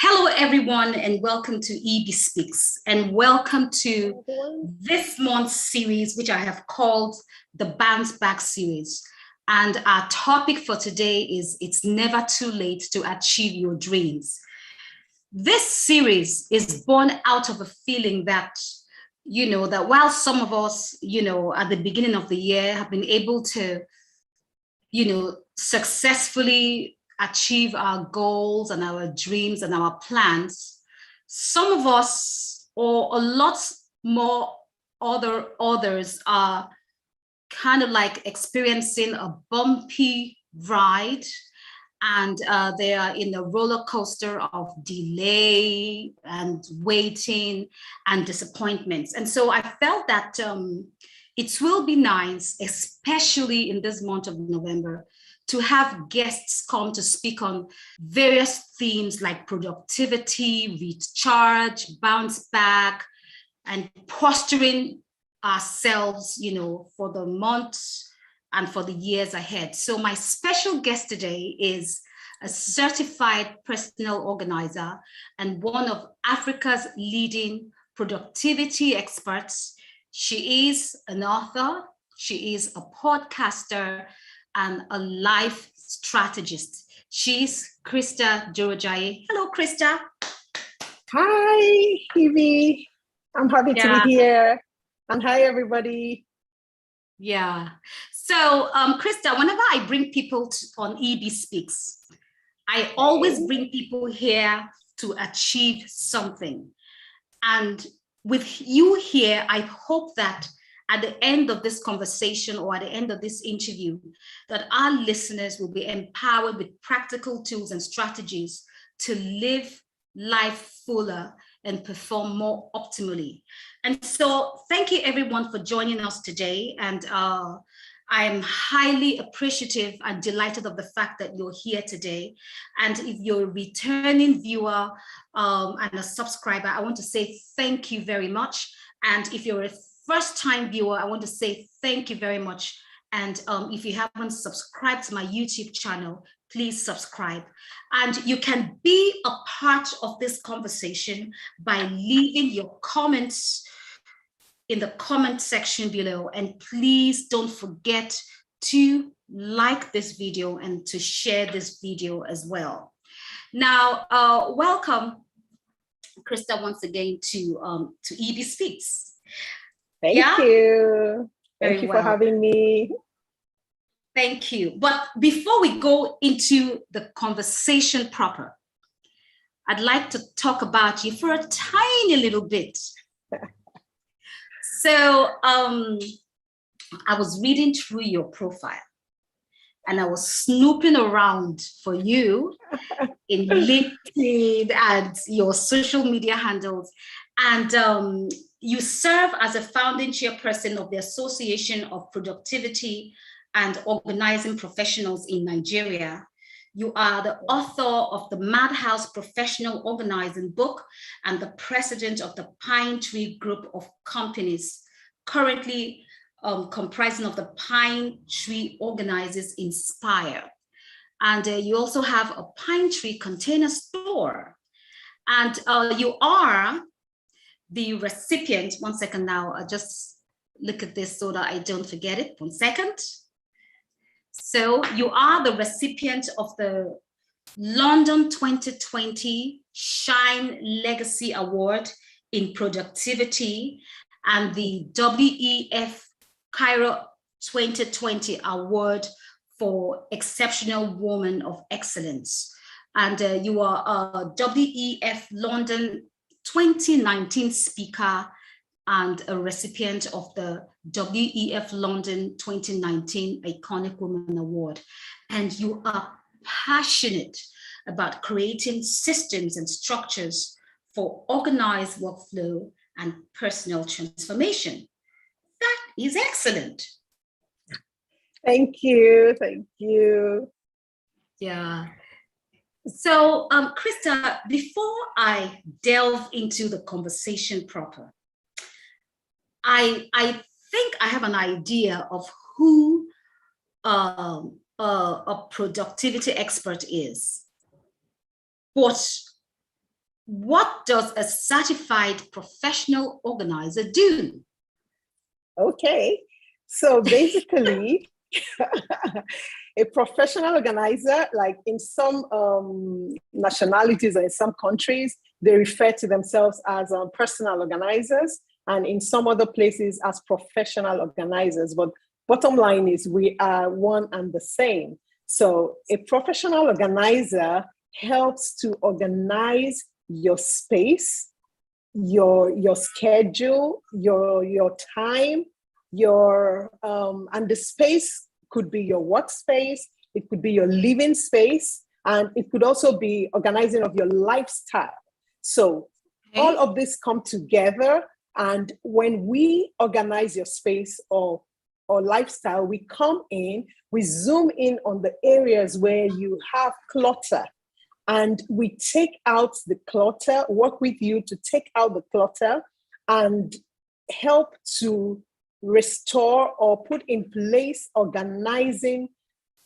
Hello, everyone, and welcome to EB Speaks, and welcome to this month's series, which I have called the Bounceback Series. And our topic for today is It's Never Too Late to Achieve Your Dreams. This series is born out of a feeling that, that while some of us, at the beginning of the year have been able to, successfully achieve our goals and our dreams and our plans, some of us, or a lot more others, are kind of like experiencing a bumpy ride, and they are in a roller coaster of delay and waiting and disappointments. And so I felt that it will be nice, especially in this month of November, to have guests come to speak on various themes like productivity, recharge, bounce back, and posturing ourselves, for the months and for the years ahead. So my special guest today is a certified personal organizer and one of Africa's leading productivity experts. She is an author, she is a podcaster, and a life strategist. She's Cresta Durojaiye. Hello, Cresta. Hi, Evie. I'm happy to be here. And hi, everybody. Yeah. So, Cresta, whenever I bring people on EB Speaks, I always bring people here to achieve something. And with you here, I hope that at the end of this conversation or at the end of this interview, that our listeners will be empowered with practical tools and strategies to live life fuller and perform more optimally. And so thank you everyone for joining us today. And I'm highly appreciative and delighted of the fact that you're here today. And if you're a returning viewer and a subscriber, I want to say thank you very much. And if you're a first-time viewer, I want to say thank you very much. And if you haven't subscribed to my YouTube channel, please subscribe. And you can be a part of this conversation by leaving your comments in the comment section below. And please don't forget to like this video and to share this video as well. Now, welcome, Cresta, once again to EB Speaks. Thank you. Thank you for having me. Thank you. But before we go into the conversation proper, I'd like to talk about you for a tiny little bit. So I was reading through your profile and I was snooping around for you in LinkedIn and your social media handles. And you serve as a founding chairperson of the Association of Productivity and Organizing Professionals in Nigeria. You are the author of the MadHouse Professional Organizing book and the president of the PineTree Group of companies, currently comprising of the PineTree Organizers Inspire. And you also have a PineTree Container Store. And you are the recipient, one second now, I'll just look at this so that I don't forget it, 1 second. So you are the recipient of the London 2020 Shine Legacy Award in Productivity and the WEF Cairo 2020 Award for Exceptional Woman of Excellence. And you are a WEF London 2019 speaker and a recipient of the WEF London 2019 Iconic Woman Award. And you are passionate about creating systems and structures for organized workflow and personal transformation. That is excellent. Thank you. Thank you. Yeah. So, Cresta, before I delve into the conversation proper, I think I have an idea of who a productivity expert is. But what does a certified professional organizer do? Okay, so basically, a professional organizer, like in some nationalities or in some countries, they refer to themselves as personal organizers, and in some other places as professional organizers. But bottom line is we are one and the same. So a professional organizer helps to organize your space, your schedule, your time, your and the space could be your workspace, it could be your living space, and it could also be organizing of your lifestyle. So all of this come together, and when we organize your space or lifestyle, we come in, we zoom in on the areas where you have clutter, and we take out the clutter, work with you to take out the clutter and help to restore or put in place organizing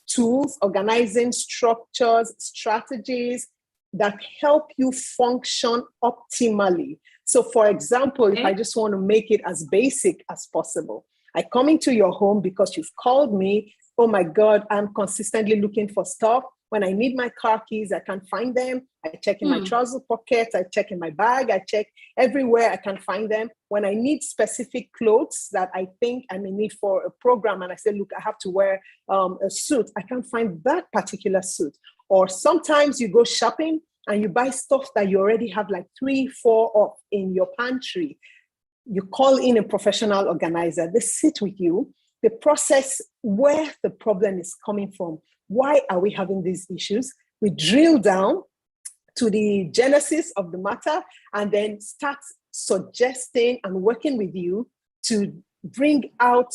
tools, organizing structures, strategies that help you function optimally. So for example, if I just want to make it as basic as possible, I come into your home because you've called me. Oh my God, I'm consistently looking for stuff. When I need my car keys, I can't find them. I check in my trouser pockets, I check in my bag, I check everywhere I can find them. When I need specific clothes that I think I may need for a program, and I say, look, I have to wear a suit, I can't find that particular suit. Or sometimes you go shopping and you buy stuff that you already have like 3, 4 of in your pantry. You call in a professional organizer, they sit with you, they process where the problem is coming from. Why are we having these issues? We drill down to the genesis of the matter and then start suggesting and working with you to bring out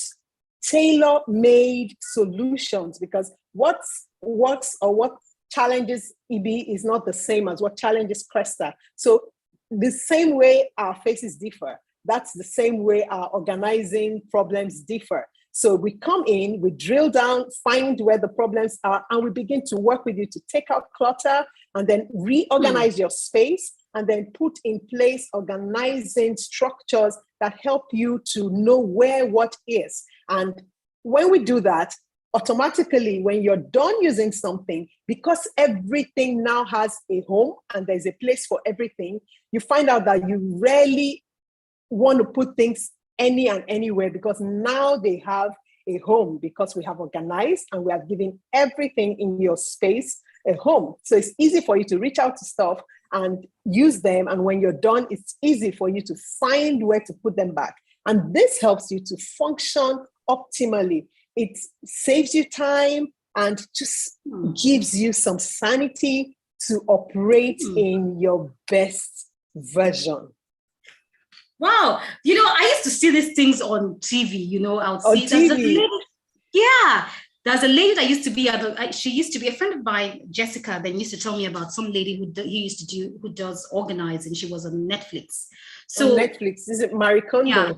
tailor-made solutions, because what works or what challenges EB is not the same as what challenges Cresta. So the same way our faces differ, that's the same way our organizing problems differ. So we come in, we drill down, find where the problems are, and we begin to work with you to take out clutter and then reorganize your space and then put in place organizing structures that help you to know where what is. And when we do that, automatically, when you're done using something, because everything now has a home and there's a place for everything, you find out that you rarely want to put things any and anywhere, because now they have a home, because we have organized and we have given everything in your space a home. So it's easy for you to reach out to stuff and use them. And when you're done, it's easy for you to find where to put them back. And this helps you to function optimally. It saves you time and just gives you some sanity to operate in your best version. Wow. You know, I used to see these things on TV, you know, I would see TV. There's a lady that used to be, she used to be a friend of mine, Jessica, then used to tell me about some lady who does organizing. She was on Netflix. So on Netflix, is it Marie Kondo? Yeah,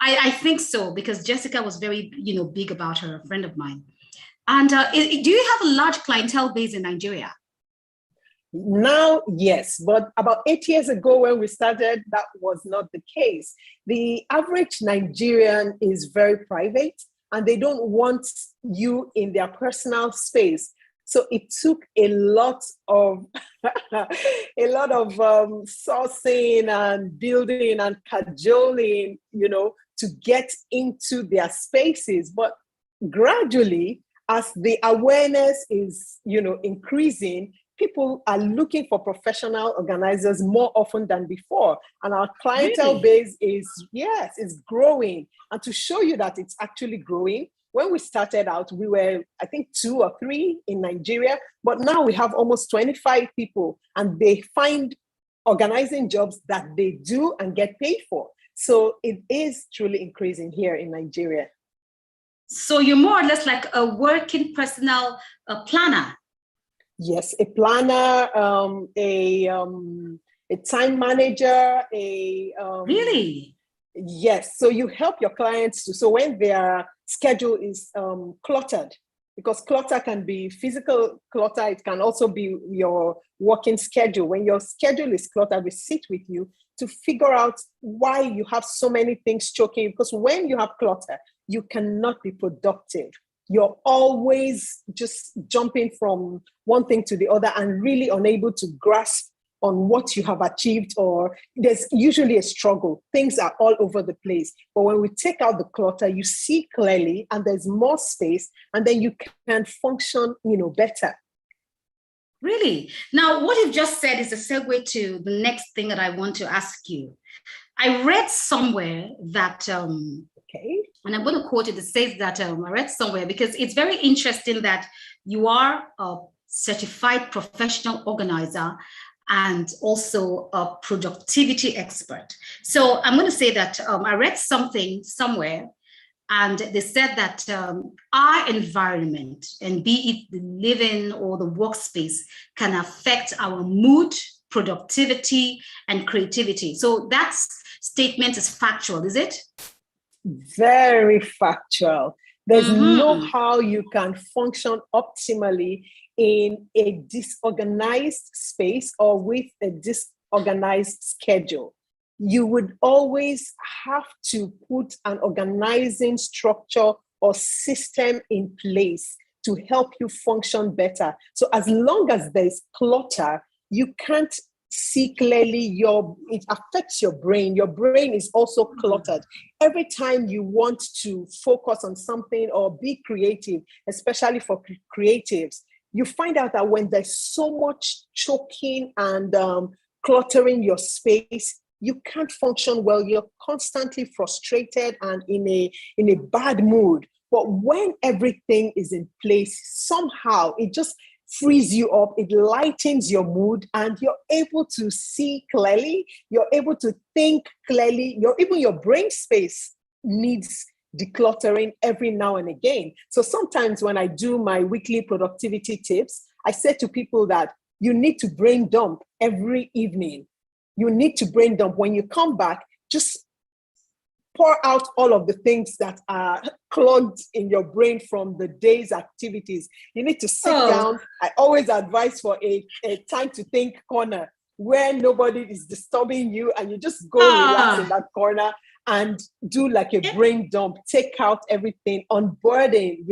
I think so, because Jessica was very, big about her, a friend of mine. And do you have a large clientele base in Nigeria? Now, yes, but about 8 years ago when we started, that was not the case. The average Nigerian is very private and they don't want you in their personal space. So it took a lot of sourcing and building and cajoling, to get into their spaces. But gradually, as the awareness is, increasing, people are looking for professional organizers more often than before. And our clientele base is growing. And to show you that it's actually growing, when we started out, we were, I think, 2 or 3 in Nigeria, but now we have almost 25 people, and they find organizing jobs that they do and get paid for. So it is truly increasing here in Nigeria. So you're more or less like a working personal planner. Yes, a planner, a time manager, Really? Yes. So you help your clients so when their schedule is cluttered, because clutter can be physical clutter. It can also be your working schedule. When your schedule is cluttered, we sit with you to figure out why you have so many things choking you. Because when you have clutter, you cannot be productive. You're always just jumping from one thing to the other and really unable to grasp on what you have achieved, or there's usually a struggle. Things are all over the place. But when we take out the clutter, you see clearly and there's more space, and then you can function, better. Really? Now, what you've just said is a segue to the next thing that I want to ask you. I read somewhere that, okay, and I'm going to quote it, it says that, I read somewhere, because it's very interesting that you are a certified professional organizer and also a productivity expert. So I'm going to say that I read something somewhere, and they said that our environment, and be it the living or the workspace, can affect our mood, productivity, and creativity. So that statement is factual, is it? Very factual. There's no how you can function optimally in a disorganized space or with a disorganized schedule. You would always have to put an organizing structure or system in place to help you function better. So as long as there's clutter, you can't see clearly. It affects your brain. Your brain is also cluttered. Every time you want to focus on something or be creative, especially for creatives, you find out that when there's so much choking and cluttering your space, you can't function well. You're constantly frustrated and in a bad mood. But when everything is in place, somehow it just frees you up, it lightens your mood, and you're able to see clearly, you're able to think clearly, even your brain space needs decluttering every now and again. So sometimes when I do my weekly productivity tips, I say to people that you need to brain dump every evening. You need to brain dump. When you come back, just pour out all of the things that are clogged in your brain from the day's activities. You need to sit down. I always advise for a time to think corner where nobody is disturbing you, and you just go relax in that corner and do like a brain dump, take out everything, unburden,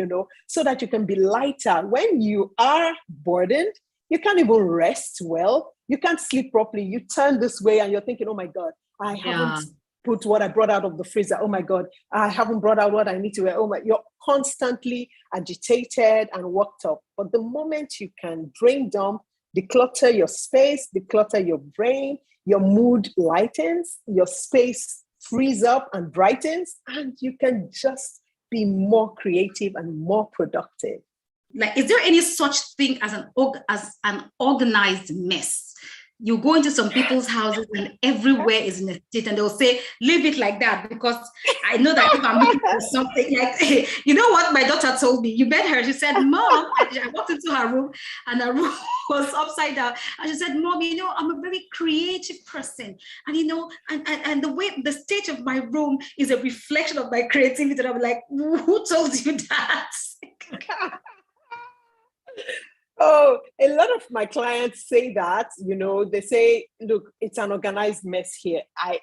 so that you can be lighter. When you are burdened, you can't even rest well. You can't sleep properly. You turn this way and you're thinking, oh my God, I haven't put what I brought out of the freezer. Oh my God, I haven't brought out what I need to wear. You're constantly agitated and worked up. But the moment you can brain dump, declutter your space, declutter your brain, your mood lightens, your space frees up and brightens, and you can just be more creative and more productive. Like, is there any such thing as an organized mess? You go into some people's houses and everywhere is in a state, and they'll say, leave it like that, because I know that if I'm looking for something, like, you know what my daughter told me? You met her. She said, Mom, I walked into her room and her room was upside down. And she said, Mom, I'm a very creative person. And, and the way the state of my room is a reflection of my creativity. And I'm like, who told you that? Oh, a lot of my clients say that, they say, look, it's an organized mess here.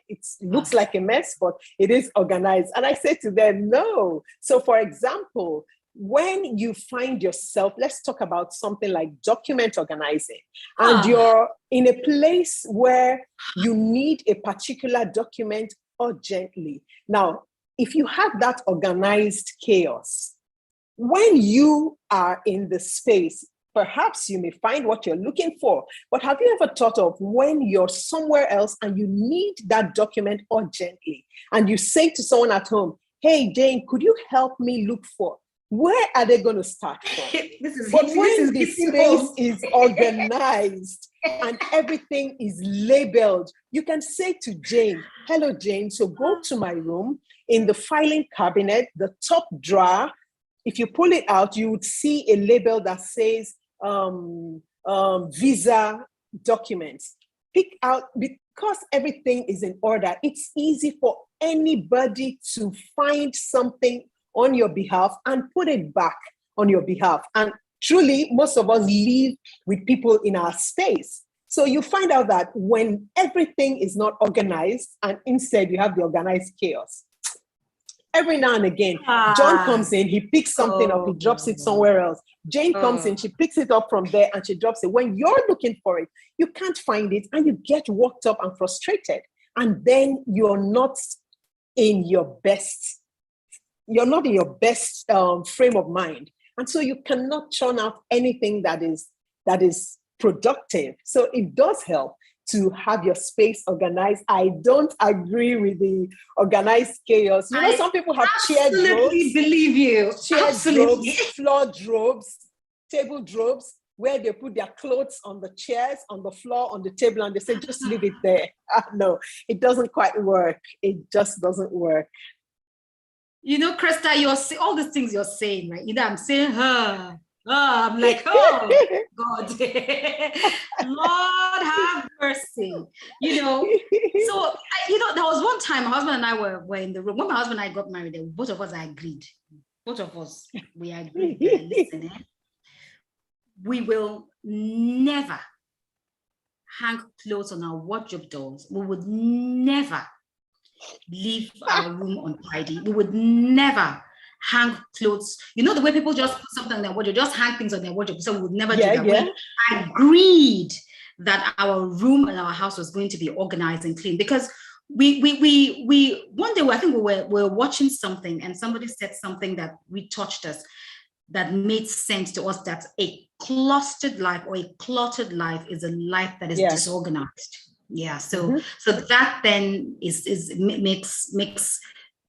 It looks like a mess, but it is organized. And I say to them, no. So for example, when you find yourself, let's talk about something like document organizing, and you're in a place where you need a particular document urgently. Now, if you have that organized chaos, when you are in the space, perhaps you may find what you're looking for, but have you ever thought of when you're somewhere else and you need that document urgently, and you say to someone at home, hey, Jane, could you help me look for? Where are they going to start from? When the space is organized and everything is labeled, you can say to Jane, hello, Jane, so go to my room. In the filing cabinet, the top drawer, if you pull it out, you would see a label that says visa documents. Pick out, because everything is in order, it's easy for anybody to find something on your behalf and put it back. on your behalf. And truly, most of us live with people in our space. So you find out that when everything is not organized and instead you have the organized chaos, every now and again, John comes in, he picks something up, he drops it somewhere else. Jane comes in, she picks it up from there and she drops it. When you're looking for it, you can't find it and you get worked up and frustrated. And then you're not in your best frame of mind. And so you cannot churn out anything that is productive. So it does help to have your space organized. I don't agree with the organized chaos. You know, some people have shared robes. Absolutely believe you. Shared robes, floor robes, table robes, where they put their clothes on the chairs, on the floor, on the table, and they say, just leave it there. No, it doesn't quite work. It just doesn't work. You know, Cresta, you're all the things you're saying, right? Either I'm saying her. I'm like, oh, God. Lord have mercy. You know, so, there was one time my husband and I were in the room. When my husband and I got married, both of us agreed. Both of us, we agreed. Listen, we will never hang clothes on our wardrobe doors. We would never leave our room untidy. We would never hang clothes. You know the way people just put something on their wardrobe, just hang things on their wardrobe. So we would never do that. Yeah. We agreed that our room and our house was going to be organized and clean because we one day I think we were watching something and somebody said something that retouched us that made sense to us, that a clustered life or a cluttered life is a life that is disorganized. Yeah. So so that then makes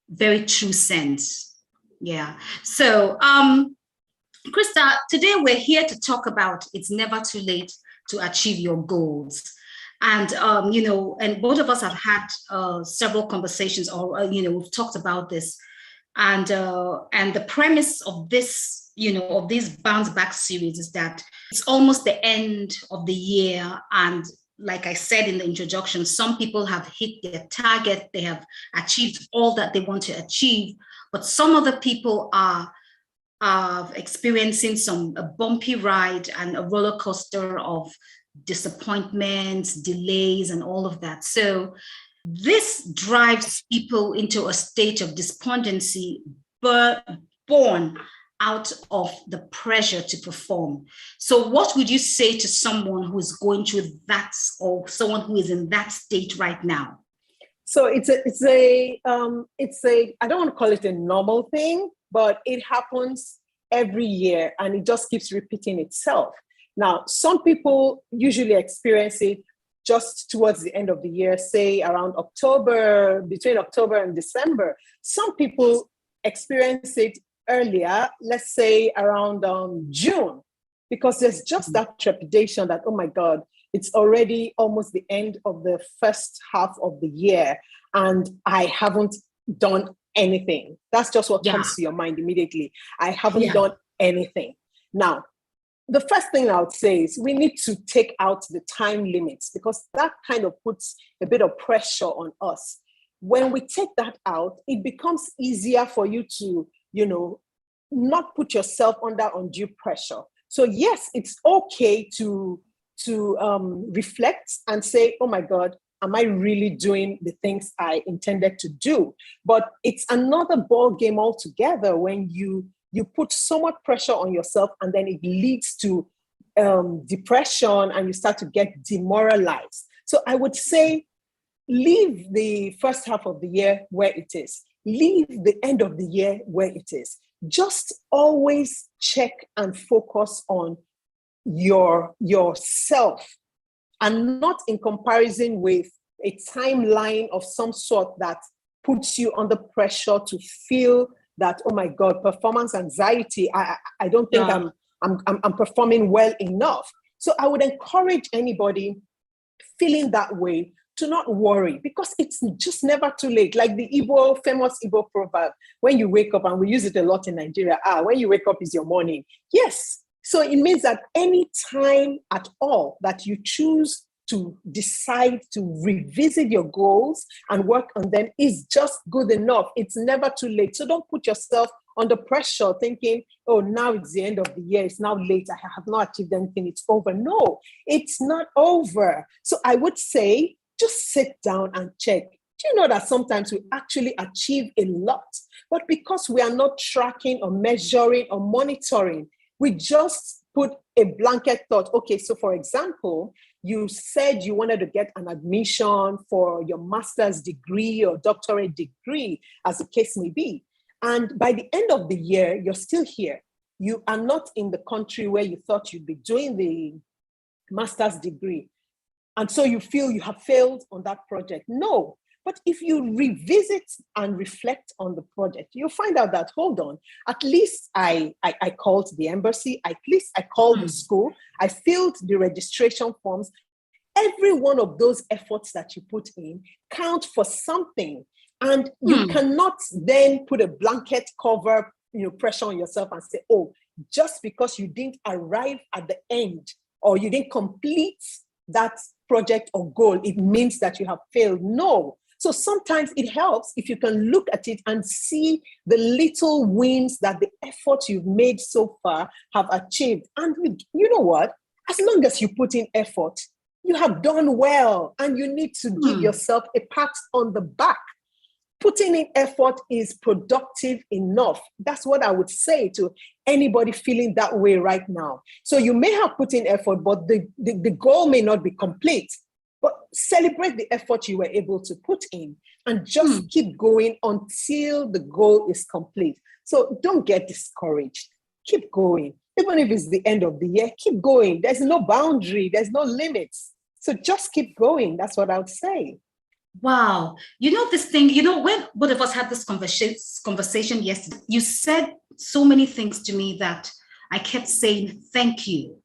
very true sense. Yeah. So Cresta, today we're here to talk about it's never too late to achieve your goals. And and both of us have had several conversations, or we've talked about this, and the premise of this, of this Bounceback series is that it's almost the end of the year, and like I said in the introduction, some people have hit their target, they have achieved all that they want to achieve, but some other people are experiencing a bumpy ride and a roller coaster of disappointments, delays, and all of that. So this drives people into a state of despondency, but born out of the pressure to perform. So what would you say to someone who is going through that, or someone who is in that state right now? So it's a I don't want to call it a normal thing, but it happens every year and it just keeps repeating itself. Now, some people usually experience it just towards the end of the year, say around October, between October and December. Some people experience it earlier, let's say around June, because there's just that trepidation that, oh my God, it's already almost the end of the first half of the year and I haven't done anything. That's just what comes to your mind immediately. I haven't done anything. Now, the first thing I would say is we need to take out the time limits, because that kind of puts a bit of pressure on us. When we take that out, it becomes easier for you to, not put yourself under undue pressure. So yes, it's okay to reflect and say, oh my God, am I really doing the things I intended to do? But it's another ball game altogether when you put so much pressure on yourself and then it leads to depression and you start to get demoralized. So I would say, leave the first half of the year where it is. Leave the end of the year where it is. Just always check and focus on yourself, and not in comparison with a timeline of some sort that puts you under pressure to feel that, oh my God, performance anxiety. I don't think I'm performing well enough. So I would encourage anybody feeling that way to not worry, because it's just never too late. Like the famous Igbo proverb, when you wake up, and we use it a lot in Nigeria, when you wake up is your morning. Yes. So it means that any time at all that you choose to decide to revisit your goals and work on them is just good enough. It's never too late. So don't put yourself under pressure, thinking, oh, now it's the end of the year. It's now late. I have not achieved anything. It's over. No, it's not over. So I would say, just sit down and check. Do you know that sometimes we actually achieve a lot, but because we are not tracking or measuring or monitoring, we just put a blanket thought. Okay, so for example, you said you wanted to get an admission for your master's degree or doctorate degree, as the case may be. And by the end of the year, you're still here. You are not in the country where you thought you'd be doing the master's degree. And so you feel you have failed on that project. No. But if you revisit and reflect on the project, you'll find out that, hold on, at least I called the embassy, at least I called the school, I filled the registration forms. Every one of those efforts that you put in count for something. And you cannot then put a blanket cover, pressure on yourself and say, oh, just because you didn't arrive at the end or you didn't complete that project or goal, it means that you have failed. No. So sometimes it helps if you can look at it and see the little wins that the efforts you've made so far have achieved. And you know what? As long as you put in effort, you have done well, and you need to give yourself a pat on the back. Putting in effort is productive enough. That's what I would say to anybody feeling that way right now. So you may have put in effort, but the goal may not be complete. But celebrate the effort you were able to put in and just keep going until the goal is complete. So don't get discouraged. Keep going. Even if it's the end of the year, keep going. There's no boundary. There's no limits. So just keep going. That's what I would say. Wow. This thing, when both of us had this conversation yesterday, you said so many things to me that I kept saying, thank you.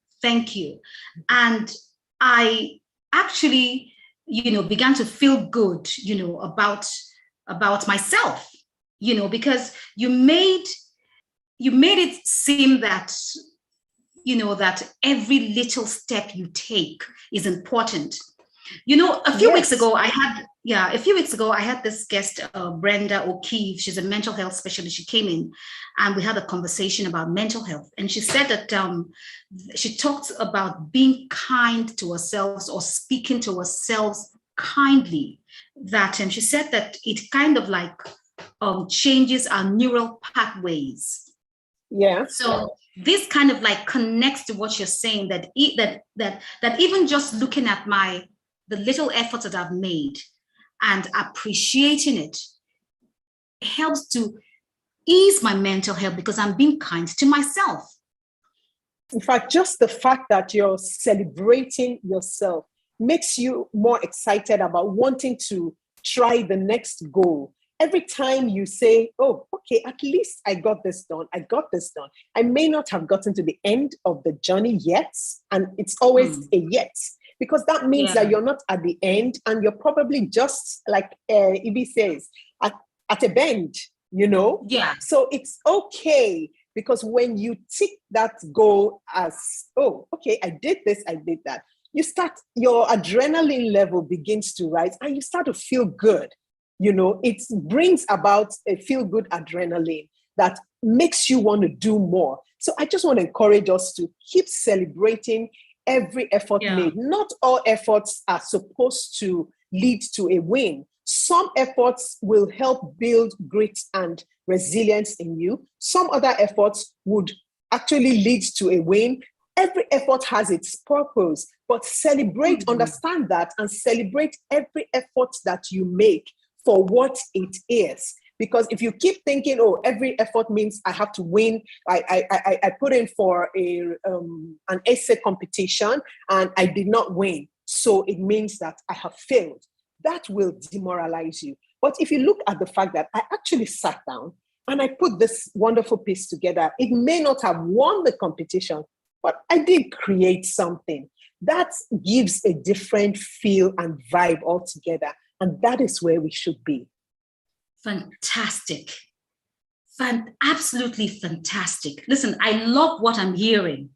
And I actually, began to feel good, about myself, because you made it seem that, that every little step you take is important. A few weeks ago, I had this guest, Brenda O'Keefe. She's a mental health specialist. She came in and we had a conversation about mental health. And she said that she talked about being kind to ourselves or speaking to ourselves kindly. And she said that it kind of like changes our neural pathways. Yeah. So this kind of like connects to what you're saying, that even just looking at the little efforts that I've made and appreciating it helps to ease my mental health because I'm being kind to myself. In fact, just the fact that you're celebrating yourself makes you more excited about wanting to try the next goal. Every time you say, oh, okay, at least I got this done. I may not have gotten to the end of the journey yet. And it's always a yet. Because that means that you're not at the end and you're probably just like Ibi says, at a bend, Yeah. So it's okay because when you tick that goal as, oh, okay, I did this, I did that, your adrenaline level begins to rise and you start to feel good. It brings about a feel-good adrenaline that makes you want to do more. So I just want to encourage us to keep celebrating every effort made. Not all efforts are supposed to lead to a win. Some efforts will help build grit and resilience in you. Some other efforts would actually lead to a win. Every effort has its purpose, but celebrate, understand that, and celebrate every effort that you make for what it is. Because if you keep thinking, oh, every effort means I have to win. I put in for an essay competition and I did not win. So it means that I have failed. That will demoralize you. But if you look at the fact that I actually sat down and I put this wonderful piece together, it may not have won the competition, but I did create something. That gives a different feel and vibe altogether. And that is where we should be. Fantastic. Absolutely fantastic. Listen, I love what I'm hearing.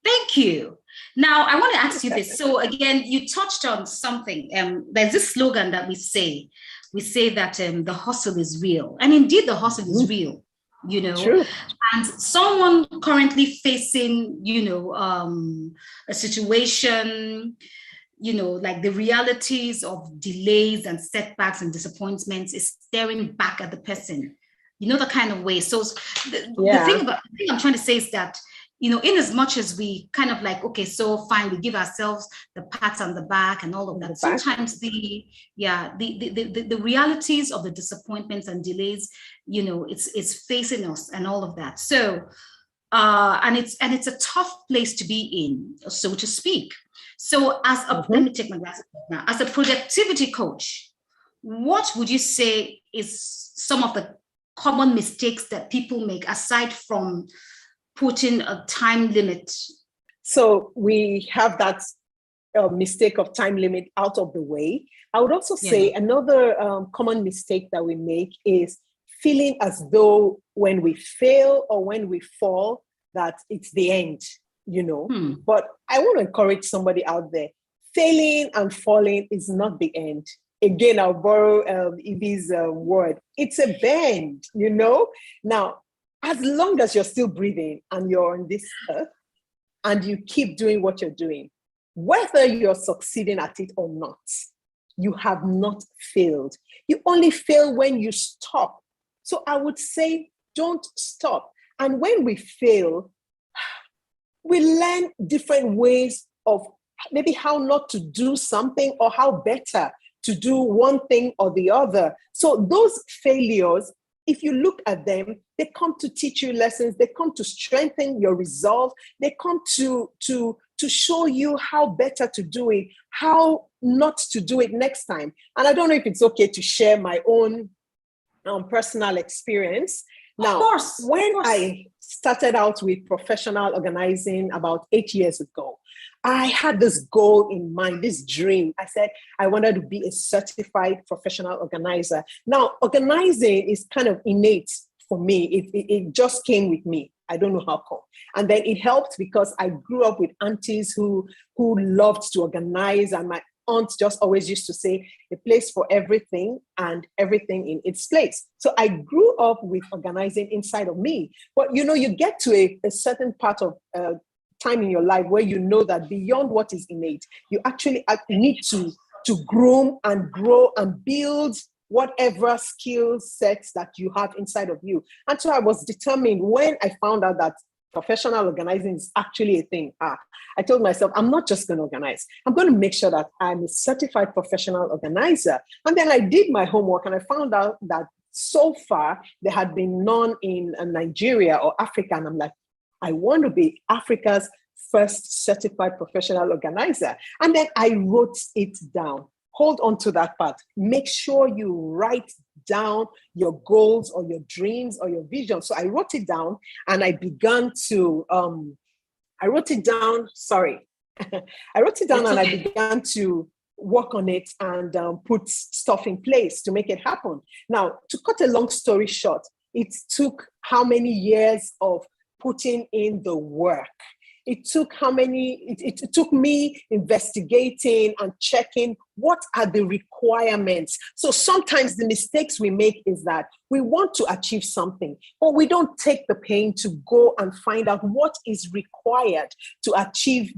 Thank you. Now, I want to ask you this. So again, you touched on something. There's this slogan that we say that the hustle is real. And indeed, the hustle is real. you know. True. And someone currently facing, a situation, like the realities of delays and setbacks and disappointments is staring back at the person, the kind of way. So the thing I'm trying to say is that, in as much as we kind of like, okay, so fine, we give ourselves the pats on the back and all of that. Sometimes the realities of the disappointments and delays, it's facing us and all of that. So, and it's a tough place to be in, so to speak. So as a, let me take my glasses off now. As a productivity coach, what would you say is some of the common mistakes that people make aside from putting a time limit? So we have that mistake of time limit out of the way. I would also say another common mistake that we make is feeling as though when we fail or when we fall, that it's the end, But I want to encourage somebody out there. Failing and falling is not the end. Again, I'll borrow Evie's word. It's a bend, Now, as long as you're still breathing and you're on this earth and you keep doing what you're doing, whether you're succeeding at it or not, you have not failed. You only fail when you stop. So I would say, don't stop. And when we fail, we learn different ways of maybe how not to do something or how better to do one thing or the other. So those failures, if you look at them, they come to teach you lessons. They come to strengthen your resolve. They come to show you how better to do it, how not to do it next time. And I don't know if it's okay to share my own personal experience. Now, when I started out with professional organizing about 8 years ago, I had this goal in mind, this dream. I said, I wanted to be a certified professional organizer. Now, organizing is kind of innate for me. It just came with me. I don't know how come. And then it helped because I grew up with aunties who loved to organize, and my aunt just always used to say, a place for everything and everything in its place. So I grew up with organizing inside of me. But you get to a certain part of time in your life where you know that beyond what is innate, you actually need to groom and grow and build whatever skill sets that you have inside of you. And so I was determined when I found out that professional organizing is actually a thing. I told myself, I'm not just going to organize. I'm going to make sure that I'm a certified professional organizer. And then I did my homework and I found out that so far there had been none in Nigeria or Africa. And I'm like, I want to be Africa's first certified professional organizer. And then I wrote it down. Hold on to that part. Make sure you write down your goals or your dreams or your vision. So I wrote it down and I began to, I wrote it down and I began to work on it and put stuff in place to make it happen. Now, to cut a long story short, it took how many years of putting in the work? It took me investigating and checking what are the requirements. So sometimes the mistakes we make is that we want to achieve something, but we don't take the pain to go and find out what is required to achieve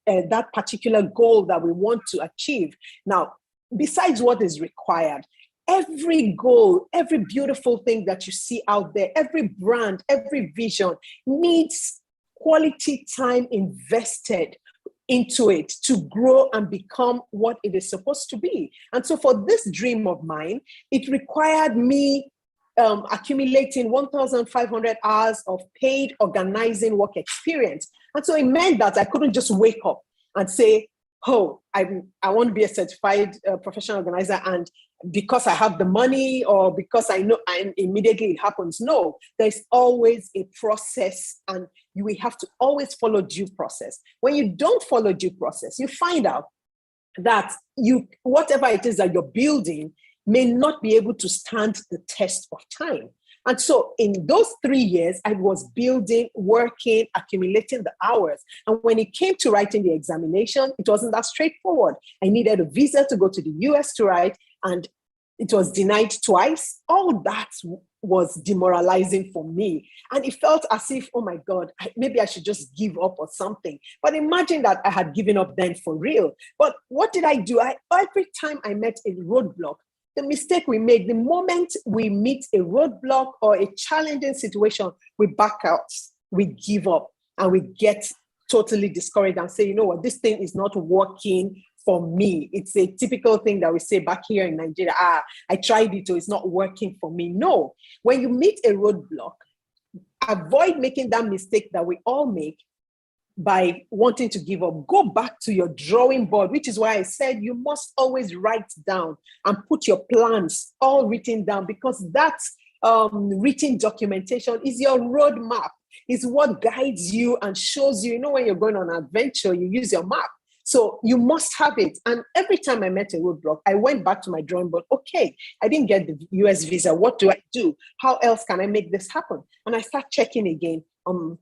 that particular goal that we want to achieve. Now, besides what is required, every goal, every beautiful thing that you see out there, every brand, every vision needs quality time invested into it to grow and become what it is supposed to be. And so for this dream of mine, it required me accumulating 1,500 hours of paid organizing work experience. And so it meant that I couldn't just wake up and say, oh, I want to be a certified professional organizer, and because I have the money or because I know and immediately it happens. No, there's always a process, and we have to always follow due process. When you don't follow due process, you find out that whatever it is that you're building may not be able to stand the test of time. And so in those 3 years, I was building, working, accumulating the hours. And when it came to writing the examination, it wasn't that straightforward. I needed a visa to go to the US to write. And it was denied twice. All that was demoralizing for me. And it felt as if, oh my God, maybe I should just give up or something. But imagine that I had given up then for real. But what did I do? Every time I met a roadblock, the mistake we make, the moment we meet a roadblock or a challenging situation, we back out, we give up, and we get totally discouraged and say, you know what, this thing is not working for me. It's a typical thing that we say back here in Nigeria, I tried it, so it's not working for me. No, when you meet a roadblock, avoid making that mistake that we all make by wanting to give up. Go back to your drawing board, which is why I said you must always write down and put your plans all written down, because that written documentation is your roadmap. It's what guides you and shows you, you know, when you're going on an adventure, you use your map. So you must have it. And every time I met a roadblock, I went back to my drawing board. Okay, I didn't get the US visa. What do I do? How else can I make this happen? And I start checking again, and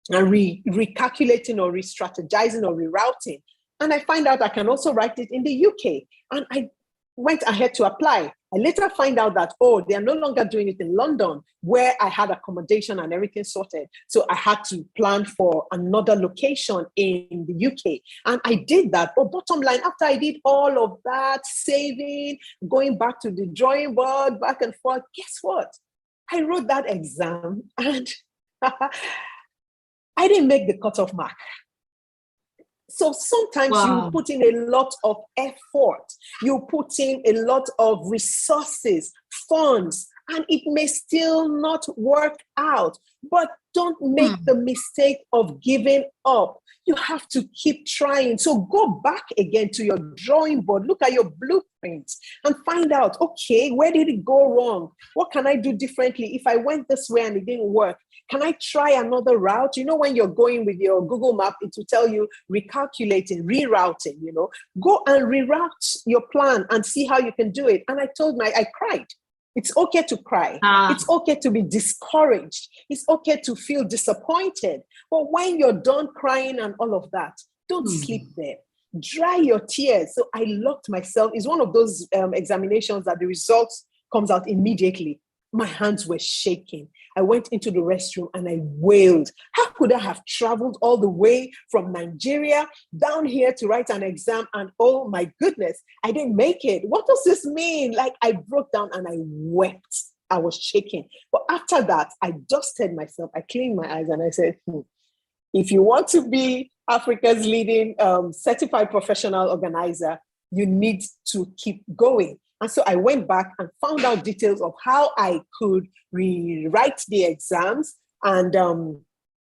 recalculating or re-strategizing or rerouting. And I find out I can also write it in the UK. And I went ahead to apply. I later find out that, they are no longer doing it in London, where I had accommodation and everything sorted. So I had to plan for another location in the UK. And I did that. But bottom line, after I did all of that, saving, going back to the drawing board, back and forth, guess what? I wrote that exam and I didn't make the cutoff mark. So sometimes you put in a lot of effort, you put in a lot of resources, funds, and it may still not work out. But don't make the mistake of giving up. You have to keep trying. So go back again to your drawing board, look at your blueprints and find out, okay, where did it go wrong? What can I do differently? If I went this way and it didn't work, can I try another route? You know, when you're going with your Google map, it will tell you recalculating, rerouting, you know, go and reroute your plan and see how you can do it. And I cried. It's okay to cry. It's okay to be discouraged. It's okay to feel disappointed. But when you're done crying and all of that, don't sleep there. Dry your tears. So I locked myself. It's one of those examinations that the results comes out immediately. My hands were shaking. I went into the restroom and I wailed. How could I have traveled all the way from Nigeria down here to write an exam? And oh my goodness, I didn't make it. What does this mean? Like, I broke down and I wept. I was shaking. But after that, I dusted myself. I cleaned my eyes and I said, if you want to be Africa's leading certified professional organizer, you need to keep going. And so I went back and found out details of how I could rewrite the exams. And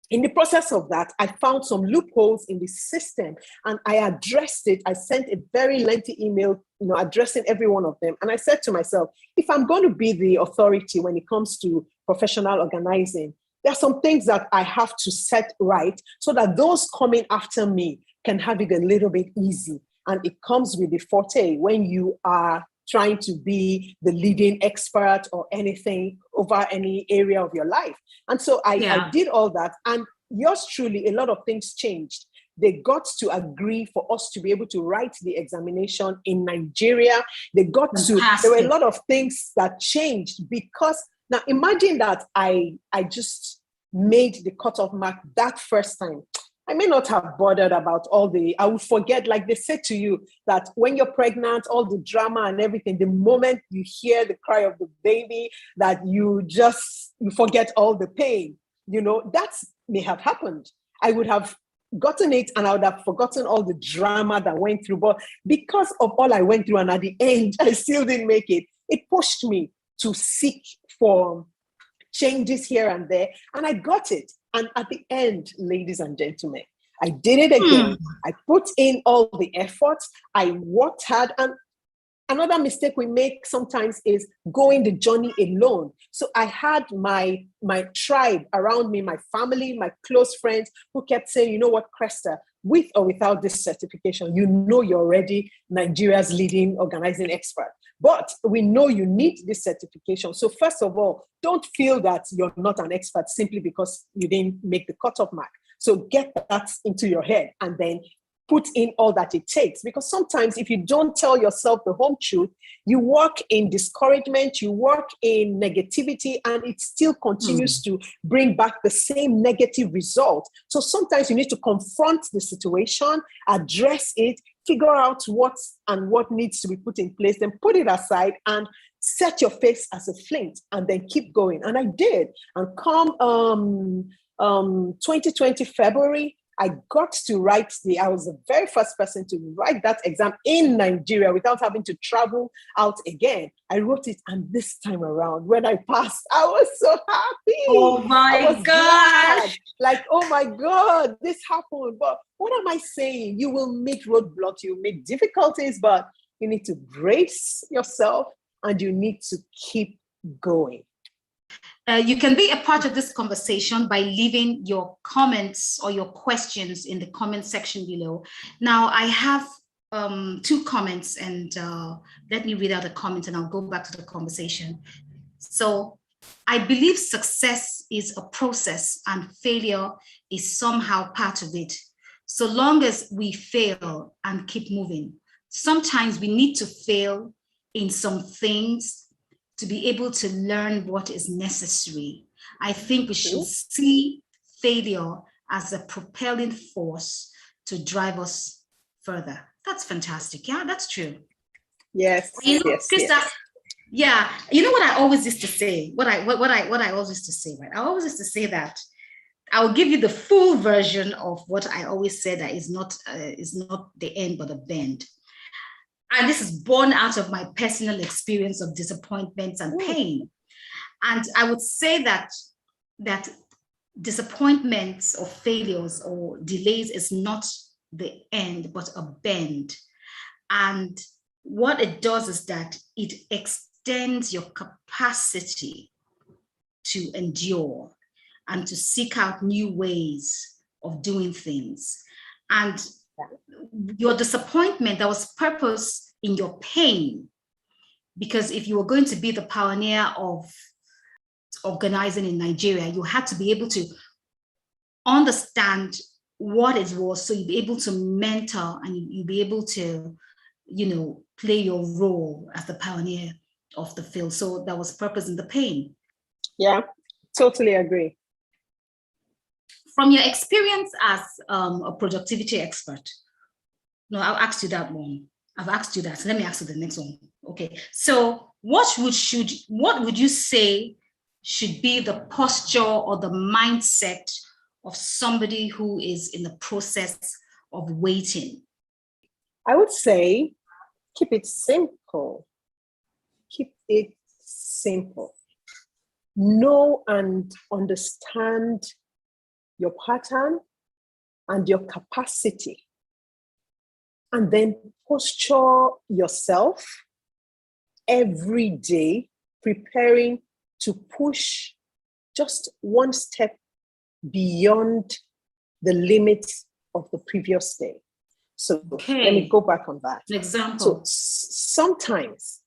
in the process of that, I found some loopholes in the system and I addressed it. I sent a very lengthy email, addressing every one of them. And I said to myself, if I'm going to be the authority when it comes to professional organizing, there are some things that I have to set right so that those coming after me can have it a little bit easy. And it comes with the forte when you are trying to be the leading expert or anything over any area of your life. And so I did all that. And yours truly, a lot of things changed. They got to agree for us to be able to write the examination in Nigeria. There were a lot of things that changed because now imagine that I just made the cutoff mark that first time. I may not have bothered about I would forget, like they said to you, that when you're pregnant, all the drama and everything, the moment you hear the cry of the baby, that you forget all the pain. That may have happened. I would have gotten it and I would have forgotten all the drama that went through. But because of all I went through and at the end, I still didn't make it, it pushed me to seek for changes here and there. And I got it. And at the end, ladies and gentlemen, I did it again. I put in all the efforts. I worked hard. And another mistake we make sometimes is going the journey alone. So I had my tribe around me, my family, my close friends who kept saying, you know what, Cresta, with or without this certification, you're already Nigeria's leading organizing expert. But we know you need this certification. So first of all, don't feel that you're not an expert simply because you didn't make the cutoff mark. So get that into your head and then put in all that it takes. Because sometimes if you don't tell yourself the home truth, you work in discouragement, you work in negativity, and it still continues to bring back the same negative result. So sometimes you need to confront the situation, address it, figure out what needs to be put in place, then put it aside and set your face as a flint and then keep going. And I did. And come 2020 February, I got to write I was the very first person to write that exam in Nigeria without having to travel out again. I wrote it, and this time around, when I passed, I was so happy. Oh my gosh. Like, oh my God, this happened. But what am I saying? You will meet roadblocks, you will meet difficulties, but you need to brace yourself and you need to keep going. You can be a part of this conversation by leaving your comments or your questions in the comment section below. Now, I have 2 comments, and let me read out the comments and I'll go back to the conversation. So, I believe success is a process and failure is somehow part of it. So long as we fail and keep moving. Sometimes we need to fail in some things to be able to learn what is necessary. I think we should see failure as a propelling force to drive us further. That's fantastic. Yeah, that's true. Yes. Krista, yes. Yeah, you know what I always used to say? What I always used to say, right? I always used to say that I'll give you the full version of what I always said, that is not the end but a bend. And this is born out of my personal experience of disappointments and pain. And I would say that disappointments or failures or delays is not the end, but a bend. And what it does is that it extends your capacity to endure and to seek out new ways of doing things. And your disappointment, there was purpose in your pain, because if you were going to be the pioneer of organizing in Nigeria, you had to be able to understand what it was, so you'd be able to mentor and you'd be able to, play your role as the pioneer of the field. So there was purpose in the pain. Yeah, totally agree. From your experience as a productivity expert, no, I'll ask you that one. I've asked you that. So let me ask you the next one. Okay. So what would you say should be the posture or the mindset of somebody who is in the process of waiting? I would say keep it simple. Keep it simple. Know and understand your pattern and your capacity. And then posture yourself every day, preparing to push just one step beyond the limits of the previous day. So let me go back on that. An example. So sometimes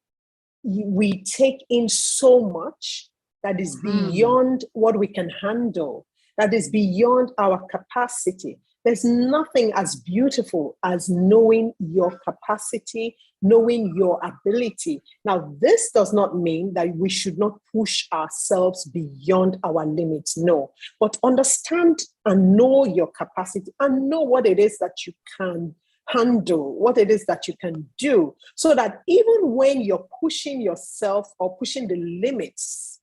we take in so much that is beyond what we can handle, that is beyond our capacity. There's nothing as beautiful as knowing your capacity, knowing your ability. Now, this does not mean that we should not push ourselves beyond our limits, no. But understand and know your capacity and know what it is that you can handle, what it is that you can do, so that even when you're pushing yourself or pushing the limits,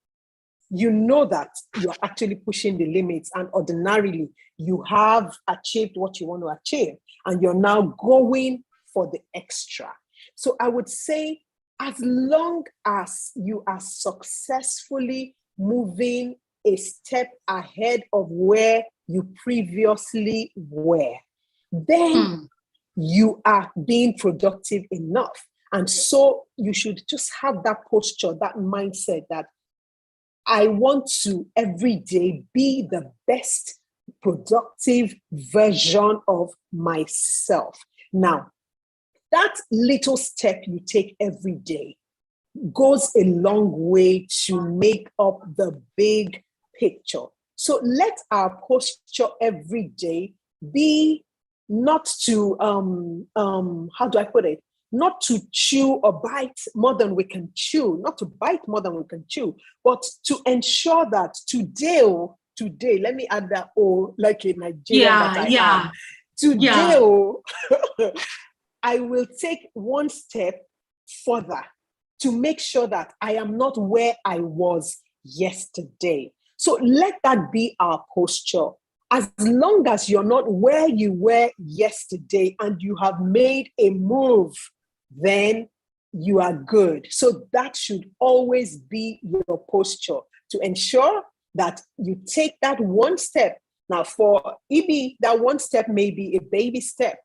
you know that you're actually pushing the limits, and ordinarily you have achieved what you want to achieve and you're now going for the extra. So I would say, as long as you are successfully moving a step ahead of where you previously were, then you are being productive enough. And so you should just have that posture, that mindset that I want to every day be the best productive version of myself. Now, that little step you take every day goes a long way to make up the big picture. So let our posture every day be not to, how do I put it? Not to chew or bite more than we can chew, not to bite more than we can chew, but to ensure that today, let me add that O, like a Nigerian that I am. Today, I will take one step further to make sure that I am not where I was yesterday. So let that be our posture. As long as you're not where you were yesterday and you have made a move, then you are good. So that should always be your posture, to ensure that you take that one step. Now, for EB, that one step may be a baby step.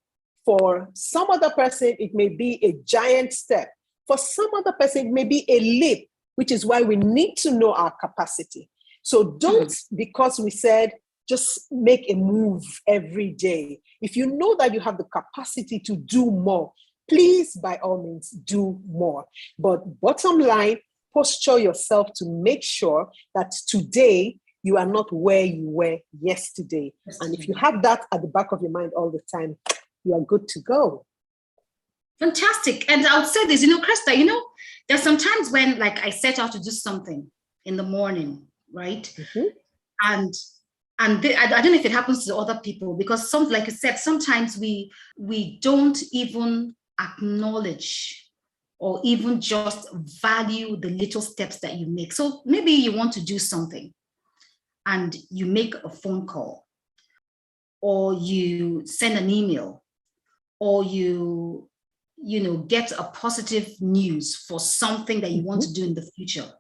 For some other person, it may be a giant step. For some other person, it may be a leap, which is why we need to know our capacity. So don't, because we said, just make a move every day. If you know that you have the capacity to do more, please, by all means, do more. But bottom line, posture yourself to make sure that today you are not where you were yesterday. And if you have that at the back of your mind all the time, you are good to go. Fantastic. And I would say this, Cresta, there's sometimes when, like, I set out to do something in the morning, right? Mm-hmm. And I don't know if it happens to other people, because like you said, sometimes we don't even acknowledge or even just value the little steps that you make. So maybe you want to do something and you make a phone call, or you send an email, or you get a positive news for something that you want to do in the future,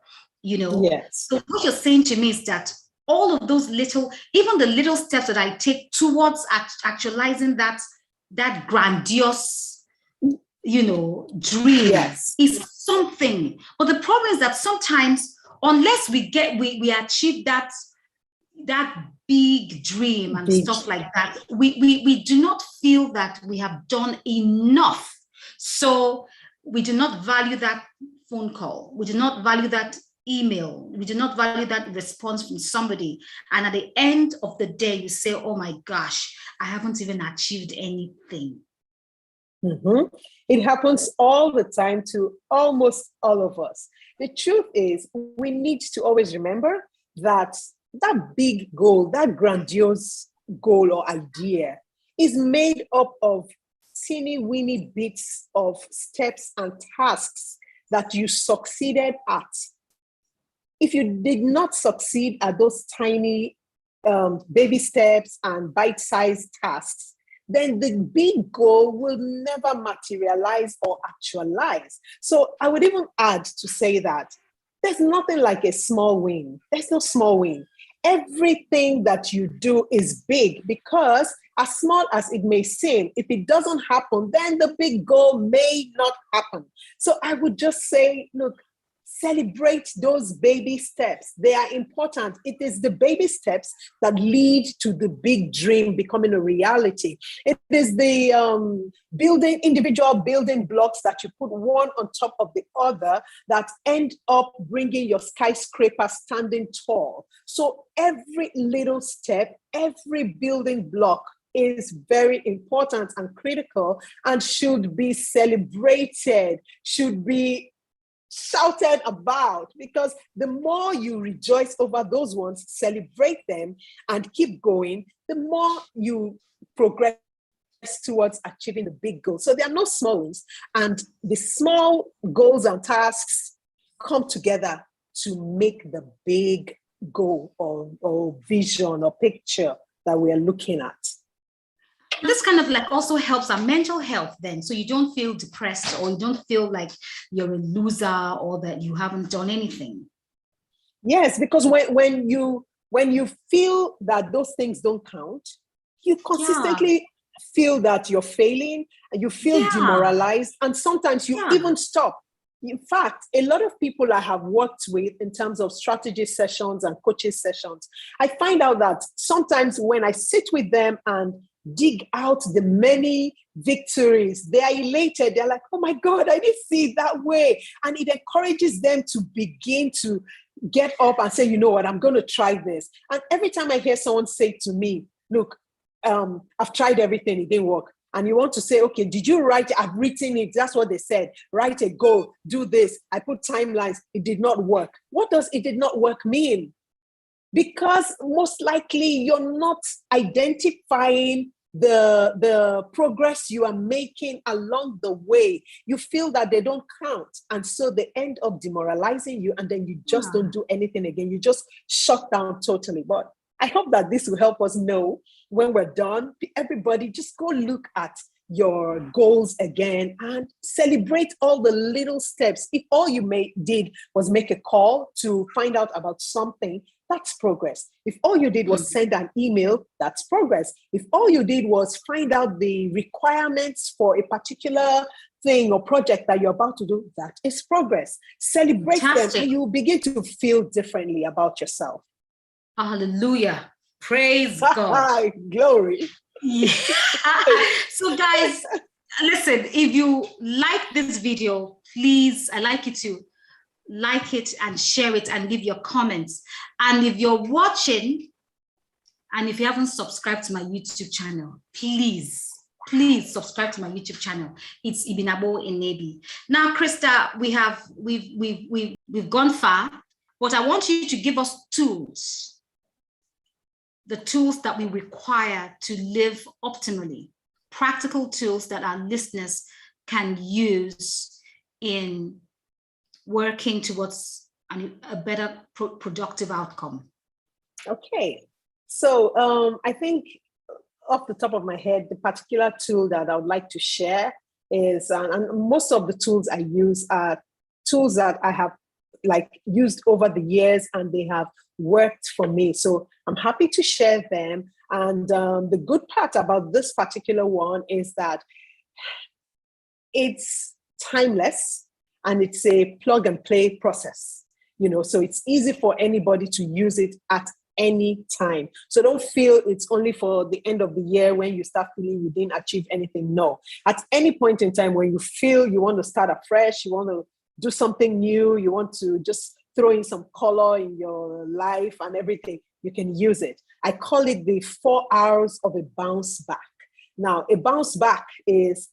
Yes. So what you're saying to me is that all of those even the little steps that I take towards actualizing that grandiose, dream, is something. But the problem is that sometimes, unless we achieve that big dream and stuff like that, we do not feel that we have done enough. So we do not value that phone call. We do not value that email. We do not value that response from somebody. And at the end of the day, you say, oh my gosh, I haven't even achieved anything. Mm-hmm. It happens all the time to almost all of us. The truth is, we need to always remember that big goal, that grandiose goal or idea, is made up of teeny weeny bits of steps and tasks that you succeeded at. If you did not succeed at those tiny baby steps and bite-sized tasks, then the big goal will never materialize or actualize. So I would even add to say that there's nothing like a small win. There's no small win. Everything that you do is big, because as small as it may seem, if it doesn't happen, then the big goal may not happen. So I would just say, look, celebrate those baby steps. They are important. It is the baby steps that lead to the big dream becoming a reality. It is the individual building blocks that you put one on top of the other that end up bringing your skyscraper standing tall. So every little step, every building block is very important and critical, and should be celebrated, should be shouted about, because the more you rejoice over those ones, celebrate them and keep going, the more you progress towards achieving the big goals. So there are no small ones, and the small goals and tasks come together to make the big goal or vision or picture that we are looking at. This kind of like also helps our mental health then. So you don't feel depressed, or you don't feel like you're a loser, or that you haven't done anything. Yes, because when you feel that those things don't count, you consistently feel that you're failing, and you feel demoralized, and sometimes you even stop. In fact, a lot of people I have worked with in terms of strategy sessions and coaching sessions, I find out that sometimes when I sit with them and dig out the many victories, they are elated. They're like, oh my God, I didn't see it that way. And it encourages them to begin to get up and say, you know what, I'm going to try this. And every time I hear someone say to me, look, I've tried everything, it didn't work. And you want to say, okay, did you write? I've written it. That's what they said. Write a goal, do this. I put timelines. It did not work. What does it did not work mean? Because most likely you're not identifying the progress you are making along the way. You feel that they don't count. And so they end up demoralizing you, and then you just don't do anything again. You just shut down totally. But I hope that this will help us know when we're done. Everybody, just go look at your goals again and celebrate all the little steps. If all you did was make a call to find out about something, that's progress. If all you did was send an email, that's progress. If all you did was find out the requirements for a particular thing or project that you're about to do, that is progress. Celebrate them, and you begin to feel differently about yourself. Hallelujah. Praise God. Glory. Yeah. So guys, listen, if you like this video, please, I'd like you to like it and share it and leave your comments. And if you're watching and if you haven't subscribed to my YouTube channel, please subscribe to my YouTube channel. It's Ibinabo Enebi. Now, Cresta, we've gone far, but I want you to give us tools, the tools that we require to live optimally, practical tools that our listeners can use in working towards a better productive outcome. Okay. So I think off the top of my head, the particular tool that I would like to share is, and most of the tools I use are tools that I have used over the years, and they have worked for me. So I'm happy to share them. And the good part about this particular one is that it's timeless and it's a plug and play process, so it's easy for anybody to use it at any time. So don't feel it's only for the end of the year when you start feeling you didn't achieve anything. No, at any point in time when you feel you want to start afresh, you want to do something new, you want to just throw in some color in your life and everything, you can use it. I call it the 4 hours of a bounce back. Now, a bounce back is,